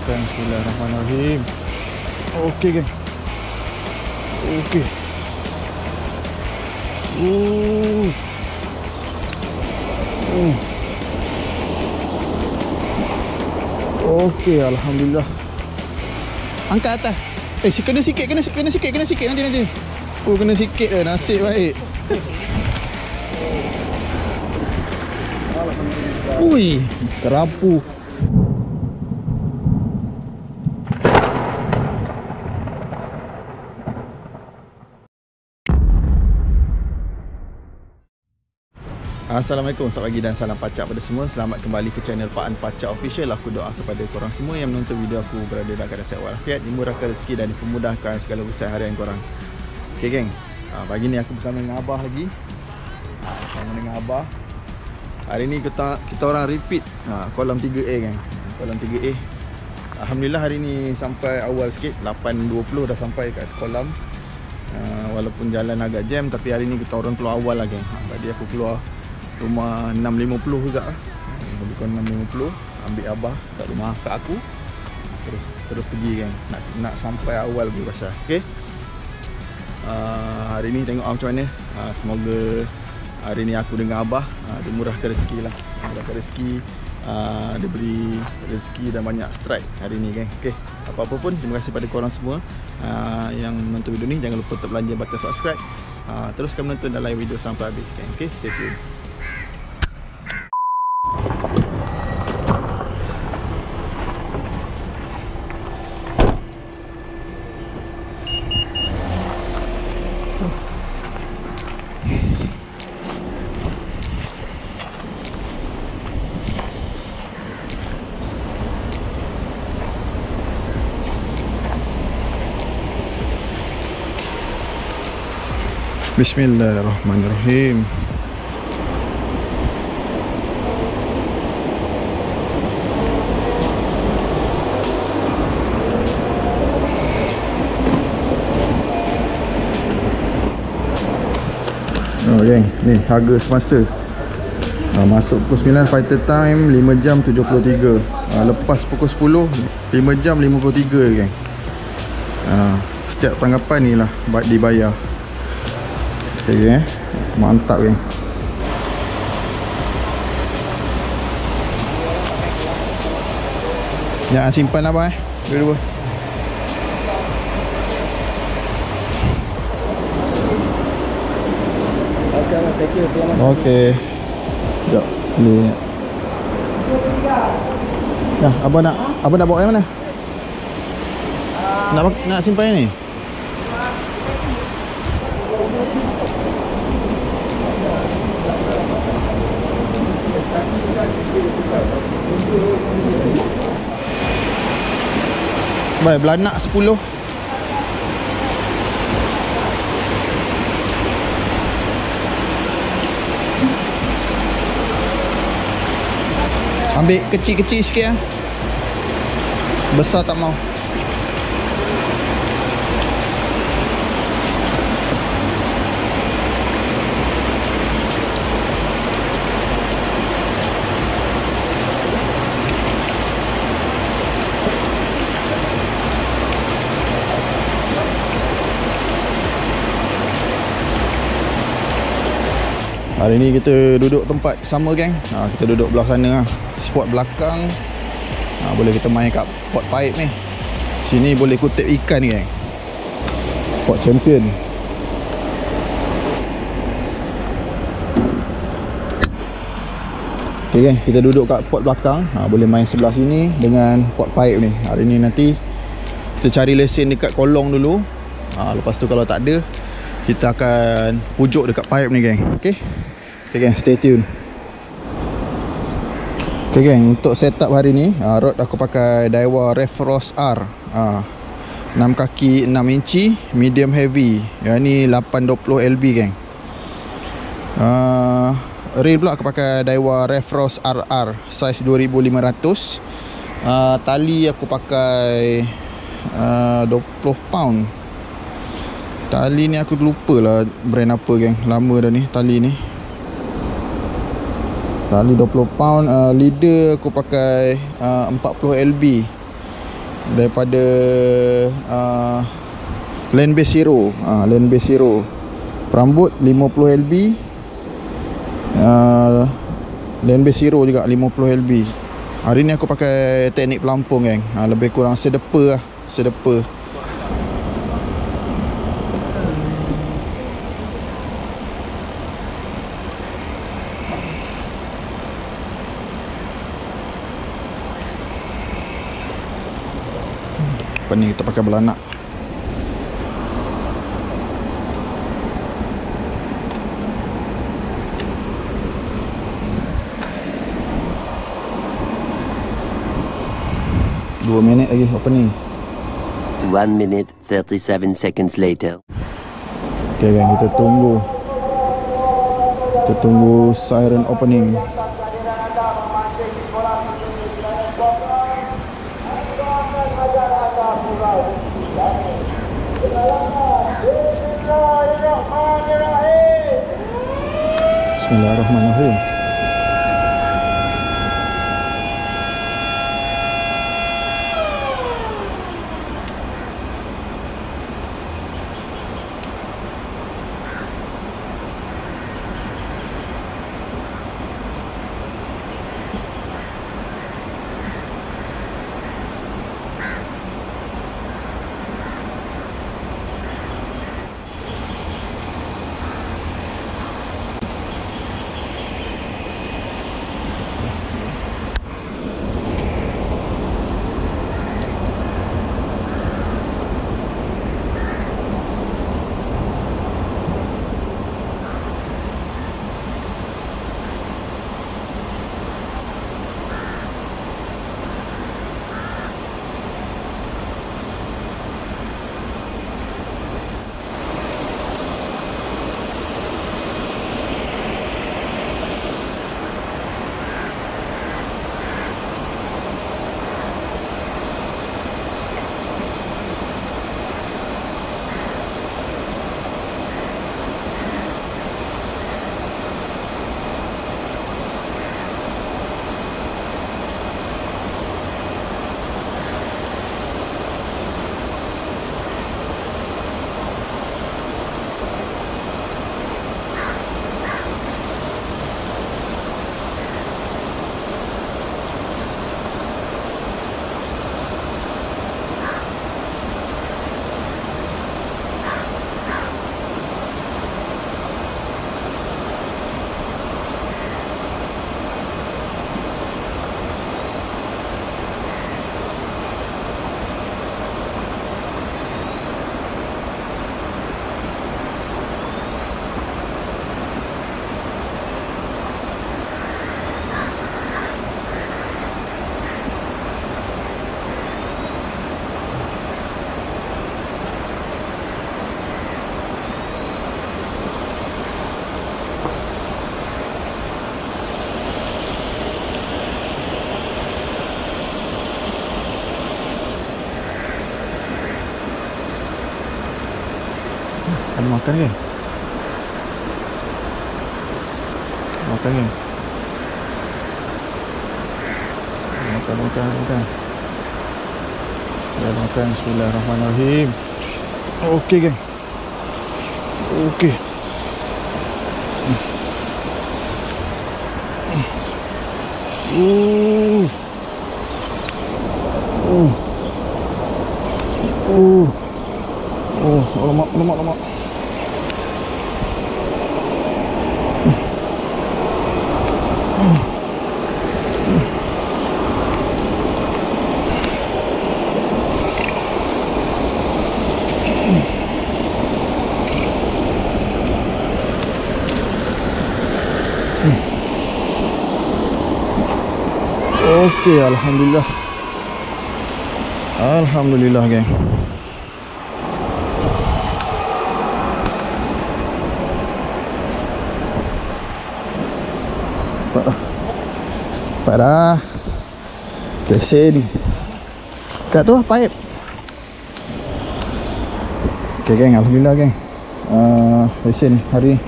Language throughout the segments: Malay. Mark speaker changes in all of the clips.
Speaker 1: Kan, bismillahirrahmanirrahim. Okey geng. Okey. Okey, alhamdulillah. Angkat atas. Kena sikit nanti. Oh, kena sikit dah, nasib baik. Ui, terapu. Assalamualaikum, selamat pagi dan salam pacak pada semua. Selamat kembali ke channel Pak An Pacak Official. Aku doa kepada korang semua yang menonton video aku berada dalam keadaan sihat walafiat, dimurahkan rezeki dan dipermudahkan segala urusan harian korang. Okay geng, pagi ni aku bersama dengan Abah lagi. Bersama dengan Abah. Hari ni kita orang repeat kolam 3A geng. Kolam 3A. Alhamdulillah hari ni sampai awal sikit, 8.20 dah sampai kat kolam. Walaupun jalan agak jam, tapi hari ni kita orang keluar awal lah geng. Tadi aku keluar rumah 6.50 juga, lebih kurang 6.50, ambil Abah kat rumah kat aku, terus pergi kan, nak sampai awal aku rasa. Okay, hari ni tengok macam mana. Semoga hari ni aku dengan Abah dimurahkan rezeki lah, dimurahkan rezeki, diberi rezeki dan banyak strike hari ni kan. Okay, apa-apa pun terima kasih pada korang semua yang menonton video ni. Jangan lupa untuk belanja button subscribe, teruskan menonton dan like video sampai habis kan. Okay, stay tune. Bismillahirrahmanirrahim. Oh geng, ni harga semasa. Masuk pukul 9 fighter time 5 jam 73. Lepas pukul 10 5 jam 53 geng. Setiap tanggapan ni lah dibayar. Okay, mantap geng. Jangan simpan apa dua-dua. Okay. Sekejap. Ni. Dah, abang nak bawa yang mana? Nak simpan yang ni? Baik, belanak 10. Ambil kecil-kecil sikit ya. Besar tak mau. Hari ni kita duduk tempat sama geng. Kita duduk belah sana lah. Spot belakang. Boleh kita main kat pot pipe ni. Sini boleh kutip ikan ni geng. Pot champion. Okay geng, kita duduk kat pot belakang. Boleh main sebelah sini dengan pot pipe ni. Hari ni nanti kita cari lesen dekat kolong dulu. Lepas tu kalau tak ada, kita akan pujuk dekat pipe ni geng. Okay. Okay geng, stay tune. Okay geng, untuk setup hari ni rod aku pakai Daiwa Refrost R 6 kaki 6 inci medium heavy. Yang ni 820 LB geng. Reel pula aku pakai Daiwa Refrost RR size 2500. Tali aku pakai 20 pound. Tali ni aku lupa lah brand apa geng, lama dah ni tali ni. Tali 20 pound. Leader aku pakai 40 LB. daripada Land Base Hero. Land Base Hero perambut 50 lb. Land Base Hero juga 50 lb. Hari ni aku pakai teknik pelampung geng. Lebih kurang sedepa lah, sedepa. Apa ni, kita pakai belanak. Dua minit lagi opening.
Speaker 2: 1 minute 37 seconds later.
Speaker 1: Okay kan, kita tunggu. Kita tunggu siren opening. Bismillahirrahmanirrahim. Ada makan ke? Makan ke? Makan. Dah makan. Bismillahirrahmanirrahim. Okey geng. Okey. Lemak. Okey, alhamdulillah. Alhamdulillah geng. Pada lesen kat tu pipe. Okey geng, alhamdulillah geng. Lesen hari ni.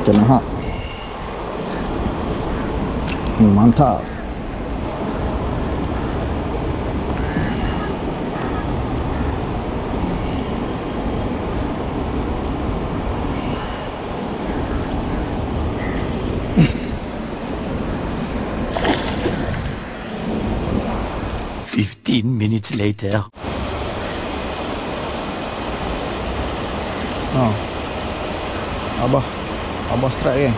Speaker 1: Cenah. Mantap.
Speaker 2: Minutes later.
Speaker 1: Abah strike kan.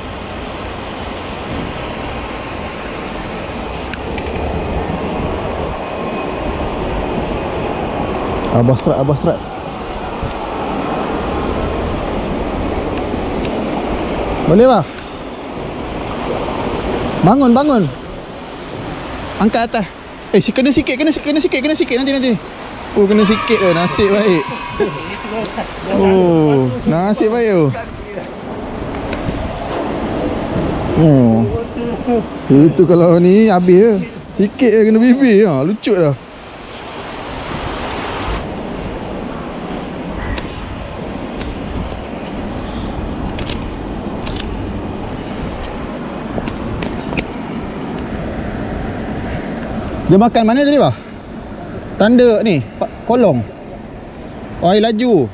Speaker 1: Abah strike. Boleh bah? Bangun. Angkat atas. Kena sikit nanti. Oh, kena sikit tu. Nasib baik. Oh, nasib baik tu. Oh. Itu kalau ni habis je. Sikit je kena bibir. Lucut dah. Dia makan mana tadi bah? Tanda ni, kolong. Oh, air laju.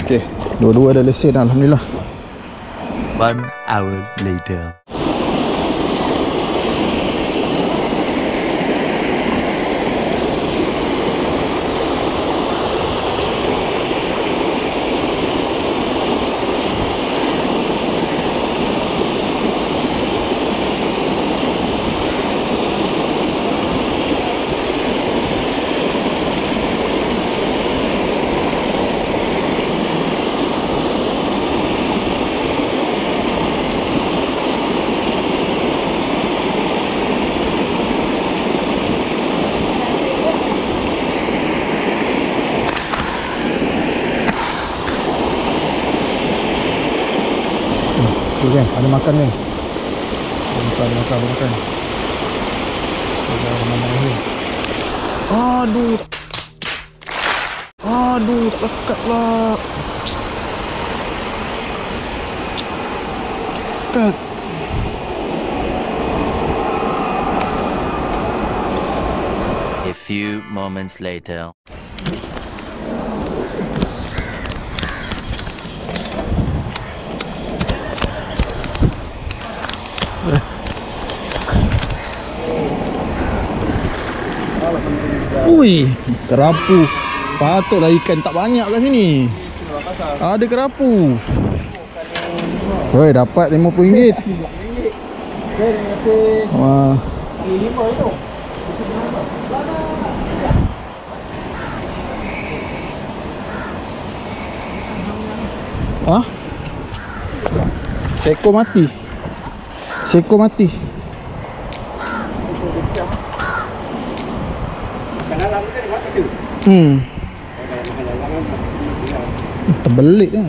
Speaker 1: Okey, dua-dua ada lesen alhamdulillah.
Speaker 2: 1 hour later.
Speaker 1: Tu kan, ada makan ni. Ada makan. Aduh, tak lekat pula. Lekat.
Speaker 2: A few moments later.
Speaker 1: Ui, kerapu. Patutlah ikan tak banyak kat sini. Ada kerapu. Woi, dapat RM50. Wah. Hah? Seko mati. Terbelit lah.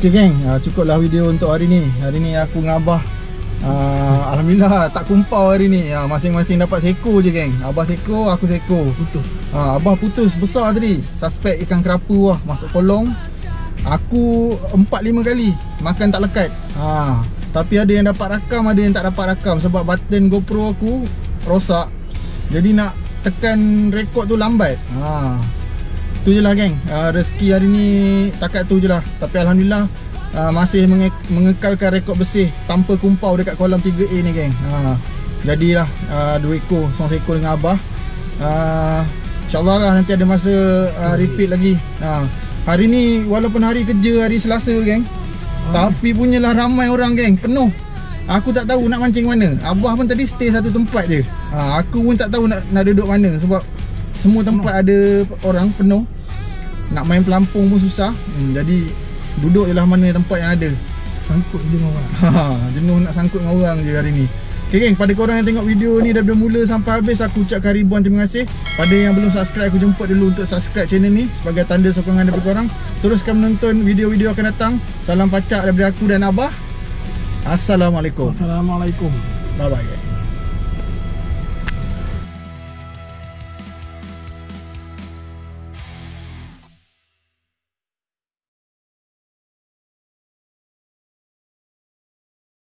Speaker 1: Okay geng, cukuplah video untuk hari ni. Hari ni aku dengan Abah Alhamdulillah tak kumpau hari ni. Masing-masing dapat seko je geng. Abah seko, aku seko.
Speaker 3: Putus.
Speaker 1: Abah putus besar tadi. Suspek ikan kerapu masuk kolong. Aku 4-5 kali makan tak lekat. Tapi ada yang dapat rakam, ada yang tak dapat rakam sebab button GoPro aku rosak. Jadi nak tekan rekod tu lambat. Tu je lah geng. Rezeki hari ni takat tu je lah. Tapi Alhamdulillah masih mengekalkan rekod bersih tanpa kumpau dekat kolam 3A ni geng. Jadilah 2 ekor, seorang seekor dengan Abah. InsyaAllah lah nanti ada masa repeat lagi. Hari ni walaupun hari kerja, hari Selasa geng, tapi punyalah ramai orang geng, penuh. Aku tak tahu nak mancing mana. Abah pun tadi stay satu tempat je. Aku pun tak tahu nak duduk mana sebab semua tempat ada orang penuh. Nak main pelampung pun susah. Jadi duduk je lah mana tempat yang ada.
Speaker 3: Sangkut je dengan orang.
Speaker 1: Jenuh nak sangkut dengan orang je hari ni. Okay geng, pada korang yang tengok video ni daripada mula sampai habis, aku ucapkan ribuan terima kasih. Pada yang belum subscribe, aku jemput dulu untuk subscribe channel ni sebagai tanda sokongan daripada korang. Teruskan menonton video-video akan datang. Salam pacak daripada aku dan Abah. Assalamualaikum.
Speaker 3: Assalamualaikum.
Speaker 1: Bye bye geng.